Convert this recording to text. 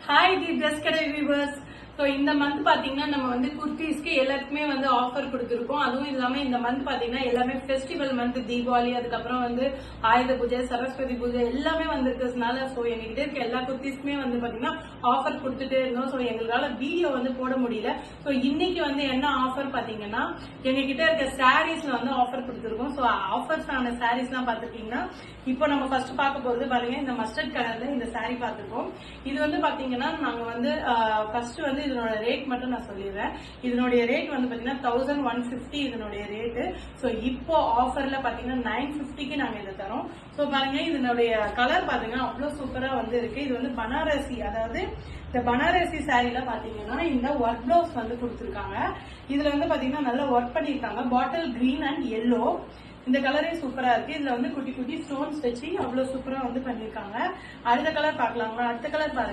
Hi, the dress category viewers. So இந்த month பாத்தீங்கன்னா நம்ம வந்து குர்த்திஸ்க்கு எல்லாத்துக்குமே வந்து ஆஃபர் கொடுத்துருக்கோம். அதுவும் இல்லாம இந்த மந்த் பாத்தீங்கன்னா எல்லாமே ஃபெஸ்டிவல் மந்த், தீபாவளி, அதுக்கப்புறம் வந்து ஆயுத பூஜை, சரஸ்வதி பூஜை எல்லாமே வந்துருக்கிறதுனால ஸோ எங்ககிட்ட இருக்க எல்லா குர்த்திஸ்க்குமே வந்து பாத்தீங்கன்னா ஆஃபர் கொடுத்துட்டே இருந்தோம். ஸோ எங்களால வீடியோ வந்து போட முடியல. ஸோ இன்னைக்கு வந்து என்ன ஆஃபர் பாத்தீங்கன்னா எங்ககிட்ட இருக்க சாரீஸ்ல வந்து ஆஃபர் கொடுத்துருக்கோம். ஸோ ஆஃபர்ஸ் ஆன சாரீஸ் எல்லாம் பாத்துட்டீங்கன்னா இப்போ நம்ம ஃபர்ஸ்ட் பார்க்க போறது பாருங்க, இந்த மஸ்டர்ட் கலர்ல இந்த சாரீ பார்த்திருக்கோம். இது வந்து பாத்தீங்கன்னா நாங்க வந்து ஃபர்ஸ்ட் வந்து இதனோட ரேட் மட்டும் நான் சொல்லிடுறேன். இதனுடைய ரேட் வந்து பாத்தீங்கன்னா 1150 இதனுடைய ரேட்டு. ஸோ இப்போ ஆஃபர்ல பாத்தீங்கன்னா 950க்கு நாங்க இதை தரோம். ஸோ பாருங்க, இதனுடைய கலர் பாத்தீங்கன்னா அவ்வளவு சூப்பரா வந்து இருக்கு. இது வந்து பனாரசி, அதாவது இந்த பனாரசி சாரில பாத்தீங்கன்னா இந்த ஒர்க் பிளவுஸ் வந்து கொடுத்துருக்காங்க. இதுல வந்து பாத்தீங்கன்னா நல்லா ஒர்க் பண்ணிருக்காங்க. பாட்டில் கிரீன் அண்ட் எல்லோ, இந்த கலரே சூப்பரா இருக்கு. இதுல வந்து குட்டி குட்டி ஸ்டோன்ஸ் வச்சு அவ்வளவு சூப்பரா வந்து பண்ணிருக்காங்க. அடுத்த கலர் பாக்கலாங்களா? அடுத்த கலர் பாருங்க.